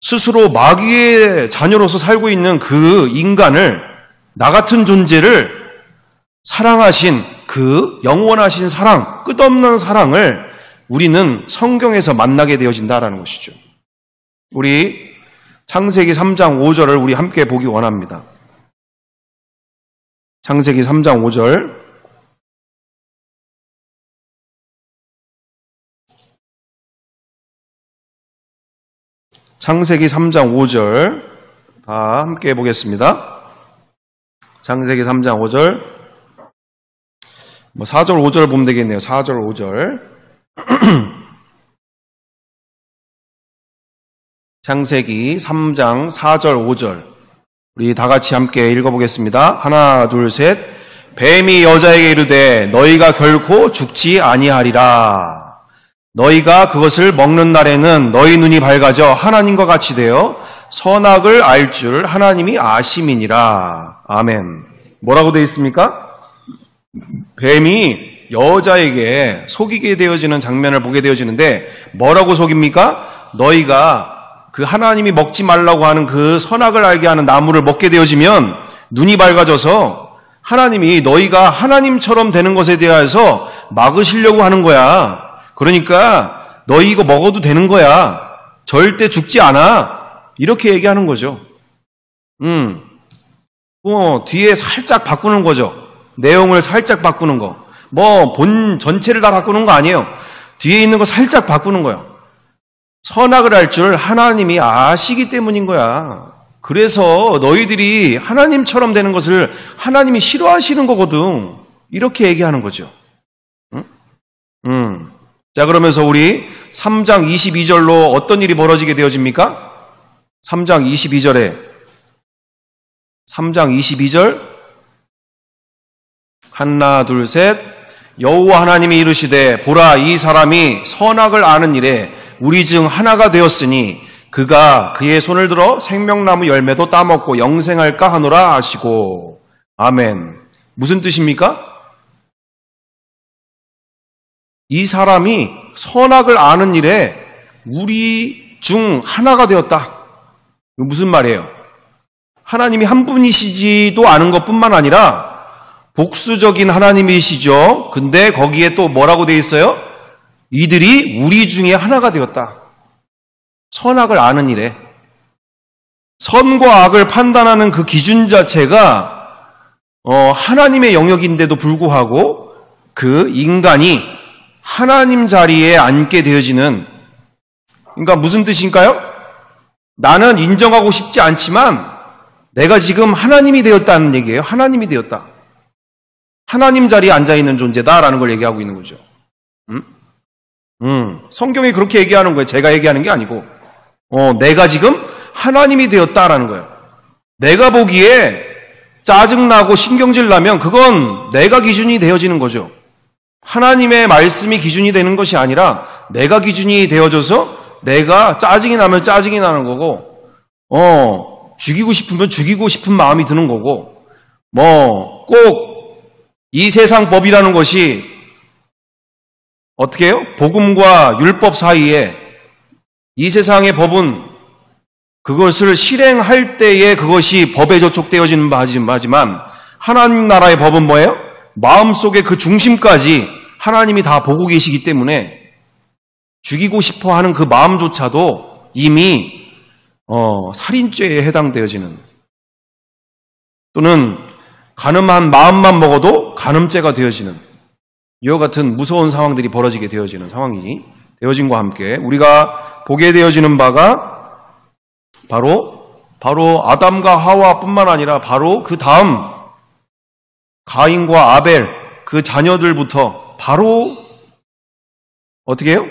스스로 마귀의 자녀로서 살고 있는 그 인간을, 나 같은 존재를 사랑하신 그 영원하신 사랑, 끝없는 사랑을 우리는 성경에서 만나게 되어진다라는 것이죠. 우리 창세기 3장 5절을 우리 함께 보기 원합니다. 창세기 3장 5절. 창세기 3장 5절 다 함께 보겠습니다. 창세기 3장 5절. 4절 5절 보면 되겠네요. 4절 5절. 창세기 3장 4절 5절 우리 다 같이 함께 읽어보겠습니다. 하나 둘 셋. 뱀이 여자에게 이르되 너희가 결코 죽지 아니하리라. 너희가 그것을 먹는 날에는 너희 눈이 밝아져 하나님과 같이 되어 선악을 알 줄 하나님이 아심이니라. 아멘. 뭐라고 되어 있습니까? 뱀이 여자에게 속이게 되어지는 장면을 보게 되어지는데 뭐라고 속입니까? 너희가 그 하나님이 먹지 말라고 하는 그 선악을 알게 하는 나무를 먹게 되어지면 눈이 밝아져서 하나님이 너희가 하나님처럼 되는 것에 대해서 막으시려고 하는 거야. 그러니까 너희 이거 먹어도 되는 거야. 절대 죽지 않아. 이렇게 얘기하는 거죠. 뒤에 살짝 바꾸는 거죠. 내용을 살짝 바꾸는 거. 본 전체를 다 바꾸는 거 아니에요. 뒤에 있는 거 살짝 바꾸는 거예요. 선악을 할 줄 하나님이 아시기 때문인 거야. 그래서 너희들이 하나님처럼 되는 것을 하나님이 싫어하시는 거거든. 이렇게 얘기하는 거죠. 자, 그러면서 우리 3장 22절로 어떤 일이 벌어지게 되어집니까? 3장 22절 하나 둘 셋. 여호와 하나님이 이르시되 보라 이 사람이 선악을 아는 일에 우리 중 하나가 되었으니 그가 그의 손을 들어 생명나무 열매도 따먹고 영생할까 하노라 하시고. 아멘. 무슨 뜻입니까? 이 사람이 선악을 아는 일에 우리 중 하나가 되었다. 무슨 말이에요? 하나님이 한 분이시지도 않은 것뿐만 아니라 복수적인 하나님이시죠. 근데 거기에 또 뭐라고 되어 있어요? 이들이 우리 중에 하나가 되었다. 선악을 아는 일에. 선과 악을 판단하는 그 기준 자체가 하나님의 영역인데도 불구하고 그 인간이 하나님 자리에 앉게 되어지는, 그러니까 무슨 뜻인가요? 나는 인정하고 싶지 않지만 내가 지금 하나님이 되었다는 얘기예요. 하나님이 되었다. 하나님 자리에 앉아있는 존재다라는 걸 얘기하고 있는 거죠. 성경이 그렇게 얘기하는 거예요. 제가 얘기하는 게 아니고. 내가 지금 하나님이 되었다라는 거예요. 내가 보기에 짜증나고 신경질 나면 그건 내가 기준이 되어지는 거죠. 하나님의 말씀이 기준이 되는 것이 아니라 내가 기준이 되어져서 내가 짜증이 나면 짜증이 나는 거고, 죽이고 싶으면 죽이고 싶은 마음이 드는 거고, 꼭 이 세상 법이라는 것이 어떻게 해요? 복음과 율법 사이에 이 세상의 법은 그것을 실행할 때에 그것이 법에 저촉되어지는 바지만 하나님 나라의 법은 뭐예요? 마음속에 그 중심까지 하나님이 다 보고 계시기 때문에 죽이고 싶어 하는 그 마음조차도 이미 살인죄에 해당되어지는, 또는 간음한 마음만 먹어도 간음죄가 되어지는 이와 같은 무서운 상황들이 벌어지게 되어지는 상황이 되어진과 함께 우리가 보게 되어지는 바가 바로 아담과 하와뿐만 아니라 바로 그 다음 가인과 아벨 그 자녀들부터 바로 어떻게 해요?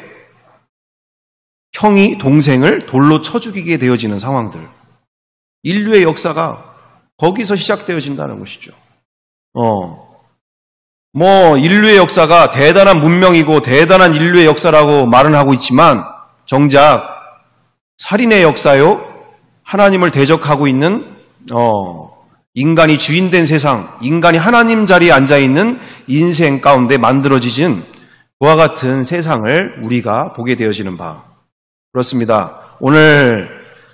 형이 동생을 돌로 쳐 죽이게 되어지는 상황들. 인류의 역사가 거기서 시작되어진다는 것이죠. 인류의 역사가 대단한 문명이고 대단한 인류의 역사라고 말은 하고 있지만 정작 살인의 역사요, 하나님을 대적하고 있는 인간이 주인된 세상, 인간이 하나님 자리에 앉아있는 인생 가운데 만들어지진 그와 같은 세상을 우리가 보게 되어지는 바. 그렇습니다. 오늘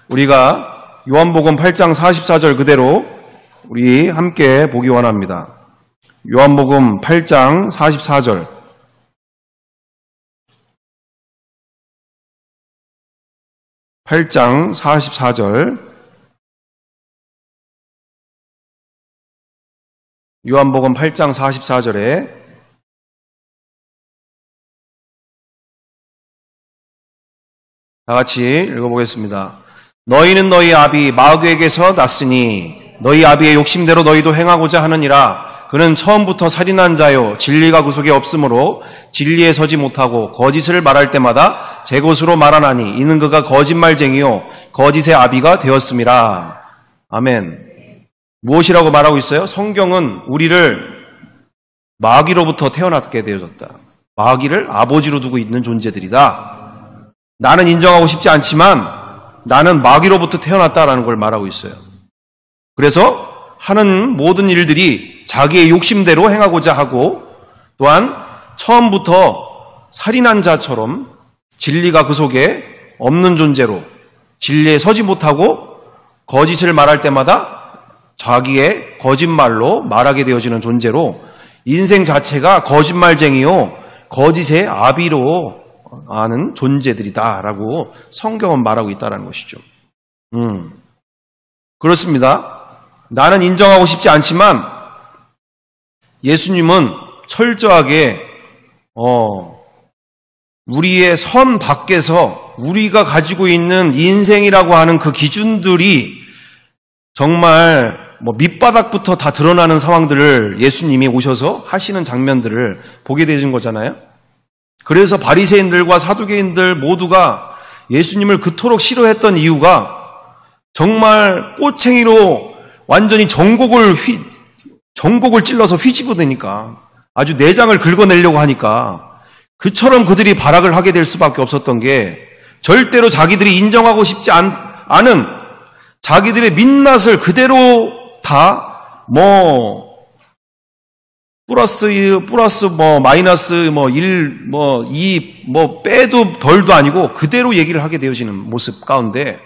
우리가 요한복음 8장 44절 그대로 우리 함께 보기 원합니다. 요한복음 8장 44절. 요한복음 8장 44절에 다 같이 읽어보겠습니다. 너희는 너희 아비 마귀에게서 났으니 너희 아비의 욕심대로 너희도 행하고자 하느니라. 그는 처음부터 살인한 자요 진리가 그 속에 없으므로 진리에 서지 못하고 거짓을 말할 때마다 제 것으로 말하나니 이는 그가 거짓말쟁이요 거짓의 아비가 되었음이라. 아멘. 무엇이라고 말하고 있어요? 성경은 우리를 마귀로부터 태어났게 되어졌다. 마귀를 아버지로 두고 있는 존재들이다. 나는 인정하고 싶지 않지만 나는 마귀로부터 태어났다라는 걸 말하고 있어요. 그래서 하는 모든 일들이 자기의 욕심대로 행하고자 하고, 또한 처음부터 살인한 자처럼 진리가 그 속에 없는 존재로 진리에 서지 못하고 거짓을 말할 때마다 자기의 거짓말로 말하게 되어지는 존재로 인생 자체가 거짓말쟁이요 거짓의 아비로 아는 존재들이다라고 성경은 말하고 있다는 것이죠. 그렇습니다. 나는 인정하고 싶지 않지만 예수님은 철저하게 우리의 선 밖에서 우리가 가지고 있는 인생이라고 하는 그 기준들이 정말 밑바닥부터 다 드러나는 상황들을 예수님이 오셔서 하시는 장면들을 보게 되는 거잖아요. 그래서 바리새인들과 사두개인들 모두가 예수님을 그토록 싫어했던 이유가 정말 꼬챙이로 완전히 전곡을 찔러서 휘집어내니까 아주 내장을 긁어내려고 하니까 그처럼 그들이 발악을 하게 될 수밖에 없었던 게 절대로 자기들이 인정하고 싶지 않은 자기들의 민낯을 그대로 다 플러스 마이너스 1 2 빼도 덜도 아니고 그대로 얘기를 하게 되어지는 모습 가운데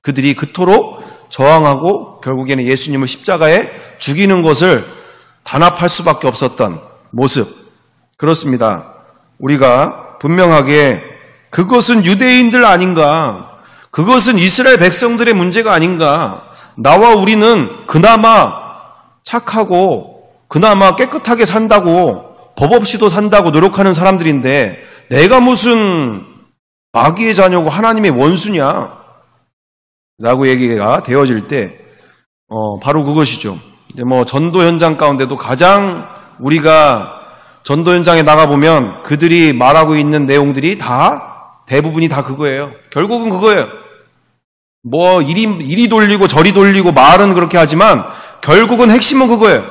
그들이 그토록 저항하고 결국에는 예수님을 십자가에 죽이는 것을 단합할 수밖에 없었던 모습. 그렇습니다. 우리가 분명하게 그것은 유대인들 아닌가, 그것은 이스라엘 백성들의 문제가 아닌가, 나와 우리는 그나마 착하고 그나마 깨끗하게 산다고 법 없이도 산다고 노력하는 사람들인데 내가 무슨 마귀의 자녀고 하나님의 원수냐 라고 얘기가 되어질 때 바로 그것이죠. 이제 전도 현장 가운데도 가장 우리가 전도 현장에 나가보면 그들이 말하고 있는 내용들이 다 대부분이 다 그거예요. 결국은 그거예요. 이리 돌리고 저리 돌리고 말은 그렇게 하지만 결국은 핵심은 그거예요.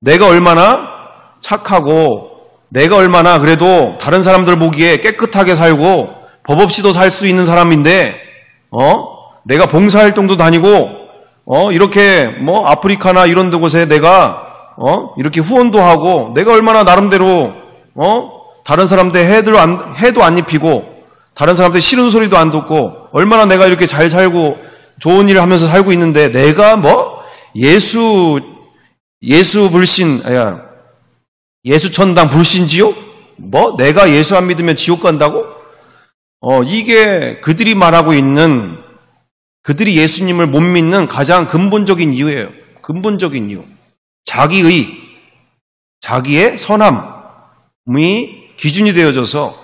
내가 얼마나 착하고 내가 얼마나 그래도 다른 사람들 보기에 깨끗하게 살고 법 없이도 살 수 있는 사람인데 내가 봉사활동도 다니고 이렇게 아프리카나 이런 곳에 내가 이렇게 후원도 하고 내가 얼마나 나름대로 다른 사람들 해도 안 입히고 다른 사람들 싫은 소리도 안 듣고 얼마나 내가 이렇게 잘 살고 좋은 일을 하면서 살고 있는데 내가 예수 불신, 예수 천당 불신 지옥? 내가 예수 안 믿으면 지옥 간다고? 이게 그들이 말하고 있는, 그들이 예수님을 못 믿는 가장 근본적인 이유예요. 근본적인 이유. 자기의 선함이 기준이 되어져서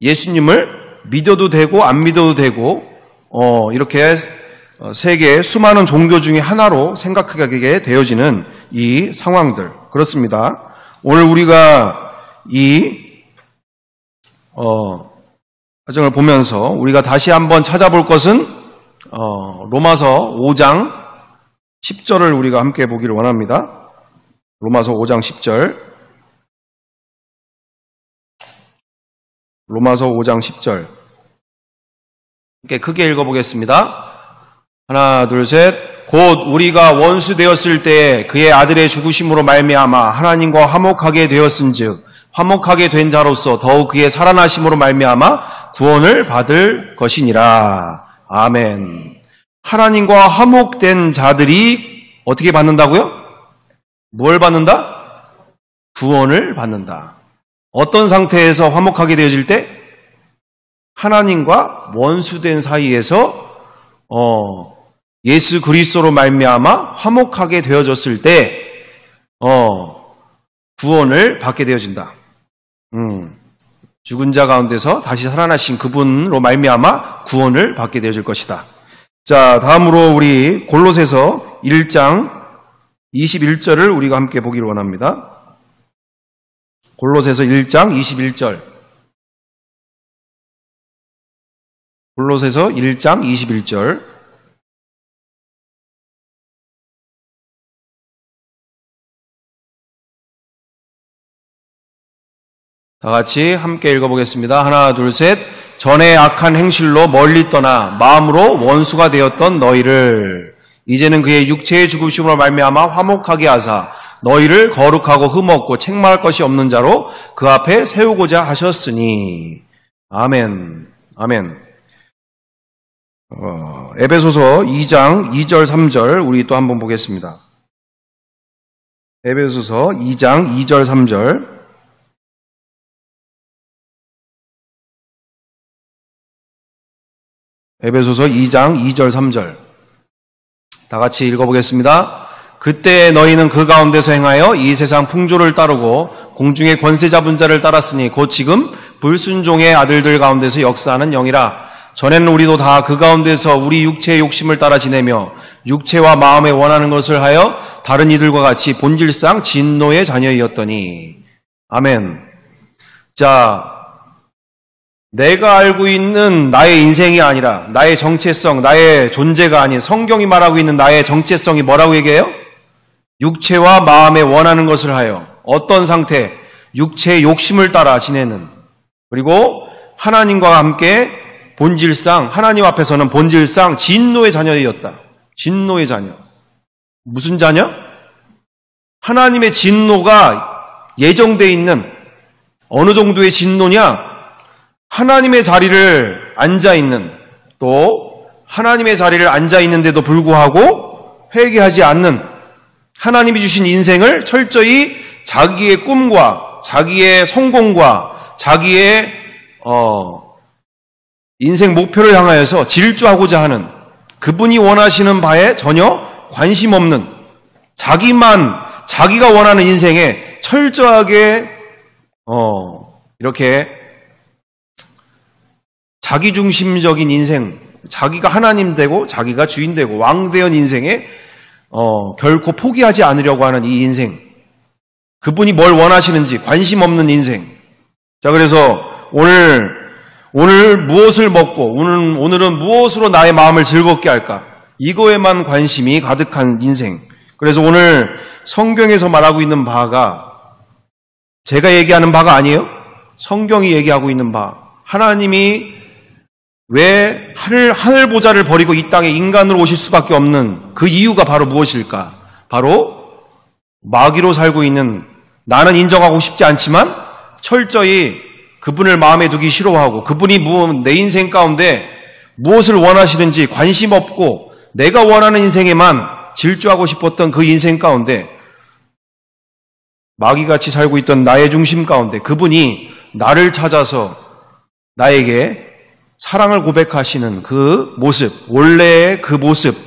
예수님을 믿어도 되고 안 믿어도 되고, 이렇게 세계의 수많은 종교 중에 하나로 생각하게 되어지는 이 상황들. 그렇습니다. 오늘 우리가 이 과정을 보면서 우리가 다시 한번 찾아볼 것은 로마서 5장 10절을 우리가 함께 보기를 원합니다. 로마서 5장 10절. 로마서 5장 10절. 함께 크게 읽어보겠습니다. 하나, 둘, 셋. 곧 우리가 원수 되었을 때 그의 아들의 죽으심으로 말미암아 하나님과 화목하게 되었은즉 화목하게 된 자로서 더욱 그의 살아나심으로 말미암아 구원을 받을 것이니라. 아멘. 하나님과 화목된 자들이 어떻게 받는다고요? 뭘 받는다? 구원을 받는다. 어떤 상태에서 화목하게 되어질 때? 하나님과 원수된 사이에서 예수 그리스도로 말미암아 화목하게 되어졌을 때 구원을 받게 되어진다. 죽은 자 가운데서 다시 살아나신 그분으로 말미암아 구원을 받게 되어질 것이다. 자, 다음으로 우리 골로새서 1장 21절을 우리가 함께 보기를 원합니다. 골로새서 1장 21절. 골로새서 1장 21절. 다 같이 함께 읽어보겠습니다. 하나, 둘, 셋. 전에 악한 행실로 멀리 떠나 마음으로 원수가 되었던 너희를 이제는 그의 육체의 죽으심으로 말미암아 화목하게 하사 너희를 거룩하고 흠없고 책망할 것이 없는 자로 그 앞에 세우고자 하셨으니. 아멘. 아멘. 에베소서 2장 2절 3절 우리 또 한번 보겠습니다. 에베소서 2장 2절 3절. 에베소서 2장 2절 3절 다 같이 읽어보겠습니다. 그때 너희는 그 가운데서 행하여 이 세상 풍조를 따르고 공중의 권세 잡은 자를 따랐으니 곧 지금 불순종의 아들들 가운데서 역사하는 영이라. 전에는 우리도 다 그 가운데서 우리 육체의 욕심을 따라 지내며 육체와 마음에 원하는 것을 하여 다른 이들과 같이 본질상 진노의 자녀이었더니. 아멘. 자, 내가 알고 있는 나의 인생이 아니라 나의 정체성, 나의 존재가 아닌 성경이 말하고 있는 나의 정체성이 뭐라고 얘기해요? 육체와 마음에 원하는 것을 하여 어떤 상태? 육체의 욕심을 따라 지내는, 그리고 하나님과 함께 본질상, 하나님 앞에서는 본질상 진노의 자녀이었다. 진노의 자녀. 무슨 자녀? 하나님의 진노가 예정되어 있는, 어느 정도의 진노냐? 하나님의 자리를 앉아있는, 또 하나님의 자리를 앉아있는데도 불구하고 회개하지 않는, 하나님이 주신 인생을 철저히 자기의 꿈과 자기의 성공과 자기의 인생 목표를 향하여서 질주하고자 하는, 그분이 원하시는 바에 전혀 관심 없는, 자기가 원하는 인생에 철저하게 이렇게 자기중심적인 인생, 자기가 하나님 되고 자기가 주인 되고 왕되는 인생에 결코 포기하지 않으려고 하는 이 인생, 그분이 뭘 원하시는지 관심 없는 인생. 자, 그래서 오늘 무엇을 먹고 오늘은 무엇으로 나의 마음을 즐겁게 할까? 이거에만 관심이 가득한 인생. 그래서 오늘 성경에서 말하고 있는 바가 제가 얘기하는 바가 아니에요. 성경이 얘기하고 있는 바. 하나님이 왜 하늘 보좌를 버리고 이 땅에 인간으로 오실 수밖에 없는 그 이유가 바로 무엇일까? 바로 마귀로 살고 있는, 나는 인정하고 싶지 않지만 철저히 그분을 마음에 두기 싫어하고 그분이 내 인생 가운데 무엇을 원하시는지 관심 없고 내가 원하는 인생에만 질주하고 싶었던 그 인생 가운데, 마귀같이 살고 있던 나의 중심 가운데 그분이 나를 찾아서 나에게 사랑을 고백하시는 그 모습, 원래의 그 모습,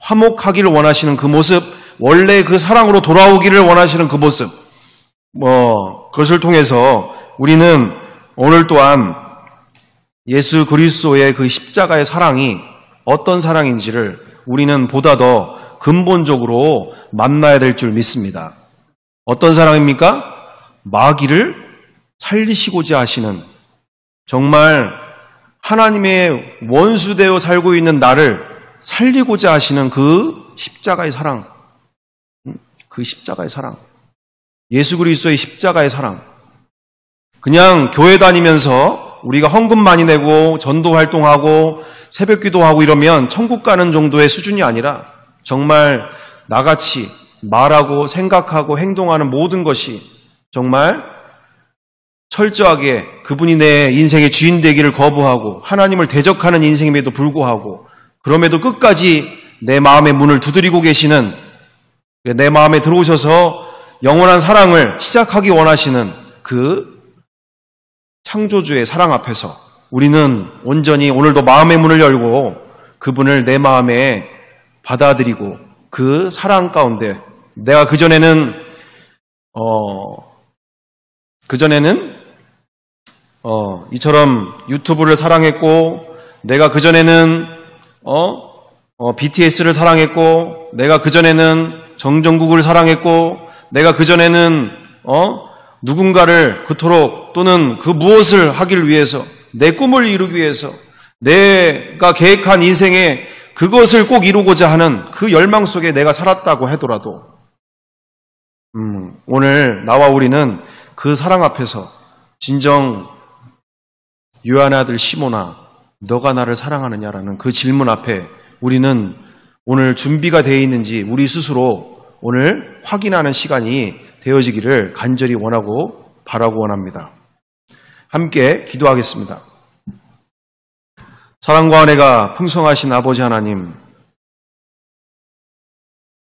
화목하기를 원하시는 그 모습, 원래 그 사랑으로 돌아오기를 원하시는 그 모습, 그것을 통해서 우리는 오늘 또한 예수 그리스도의 그 십자가의 사랑이 어떤 사랑인지를 우리는 보다 더 근본적으로 만나야 될 줄 믿습니다. 어떤 사랑입니까? 마귀를 살리시고자 하시는, 정말 하나님의 원수되어 살고 있는 나를 살리고자 하시는 그 십자가의 사랑, 그 십자가의 사랑, 예수 그리스도의 십자가의 사랑. 그냥 교회 다니면서 우리가 헌금 많이 내고 전도 활동하고 새벽 기도하고 이러면 천국 가는 정도의 수준이 아니라 정말 나같이 말하고 생각하고 행동하는 모든 것이 정말 철저하게 그분이 내 인생의 주인 되기를 거부하고 하나님을 대적하는 인생임에도 불구하고, 그럼에도 끝까지 내 마음의 문을 두드리고 계시는, 내 마음에 들어오셔서 영원한 사랑을 시작하기 원하시는 그 창조주의 사랑 앞에서 우리는 온전히 오늘도 마음의 문을 열고 그분을 내 마음에 받아들이고 그 사랑 가운데, 내가 그전에는 이처럼 유튜브를 사랑했고, 내가 그전에는 BTS를 사랑했고, 내가 그전에는 정정국을 사랑했고, 내가 그전에는 누군가를 그토록, 또는 그 무엇을 하길 위해서, 내 꿈을 이루기 위해서, 내가 계획한 인생에 그것을 꼭 이루고자 하는 그 열망 속에 내가 살았다고 하더라도, 오늘 나와 우리는 그 사랑 앞에서 진정 요한의 아들 시몬아, 너가 나를 사랑하느냐라는 그 질문 앞에 우리는 오늘 준비가 되어 있는지 우리 스스로 오늘 확인하는 시간이 되어지기를 간절히 원하고 바라고 원합니다. 함께 기도하겠습니다. 사랑과 은혜가 풍성하신 아버지 하나님,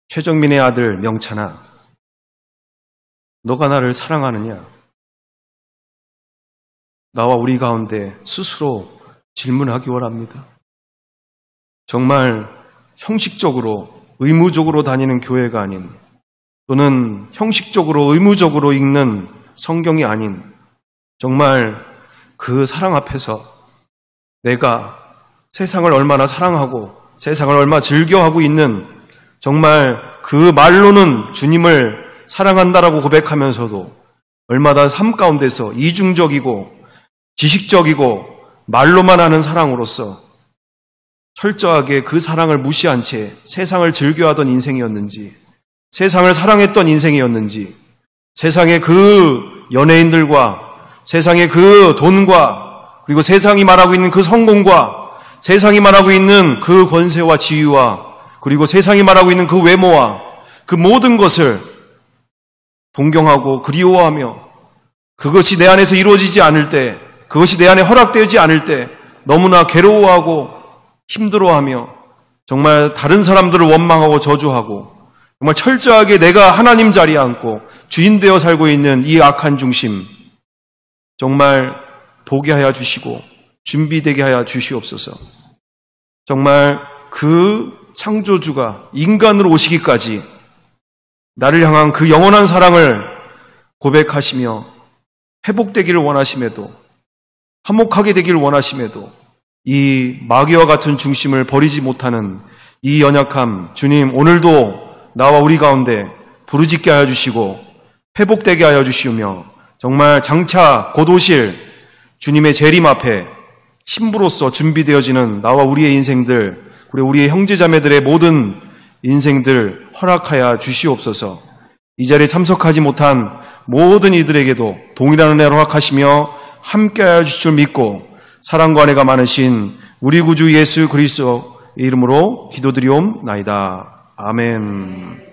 최정민의 아들 명찬아, 너가 나를 사랑하느냐? 나와 우리 가운데 스스로 질문하기 원합니다. 정말 형식적으로 의무적으로 다니는 교회가 아닌, 또는 형식적으로 의무적으로 읽는 성경이 아닌, 정말 그 사랑 앞에서 내가 세상을 얼마나 사랑하고 세상을 얼마나 즐겨하고 있는, 정말 그 말로는 주님을 사랑한다라고 고백하면서도 얼마나 삶 가운데서 이중적이고 지식적이고 말로만 하는 사랑으로서 철저하게 그 사랑을 무시한 채 세상을 즐겨하던 인생이었는지, 세상을 사랑했던 인생이었는지, 세상의 그 연예인들과 세상의 그 돈과 그리고 세상이 말하고 있는 그 성공과 세상이 말하고 있는 그 권세와 지위와 그리고 세상이 말하고 있는 그 외모와 그 모든 것을 동경하고 그리워하며 그것이 내 안에서 이루어지지 않을 때, 그것이 내 안에 허락되지 않을 때 너무나 괴로워하고 힘들어하며 정말 다른 사람들을 원망하고 저주하고 정말 철저하게 내가 하나님 자리에 앉고 주인 되어 살고 있는 이 악한 중심, 정말 보게 하여 주시고 준비되게 하여 주시옵소서. 정말 그 창조주가 인간으로 오시기까지 나를 향한 그 영원한 사랑을 고백하시며 회복되기를 원하심에도, 화목하게 되기를 원하심에도 이 마귀와 같은 중심을 버리지 못하는 이 연약함, 주님 오늘도 나와 우리 가운데 부르짖게 하여 주시고 회복되게 하여 주시며 정말 장차 곧 오실 주님의 재림 앞에 신부로서 준비되어지는 나와 우리의 인생들, 그리고 우리의 형제자매들의 모든 인생들 허락하여 주시옵소서. 이 자리에 참석하지 못한 모든 이들에게도 동일한 은혜를 허락하시며 함께하여 주실 줄 믿고 사랑과 은혜가 많으신 우리 구주 예수 그리스도의 이름으로 기도드리옵나이다. 아멘.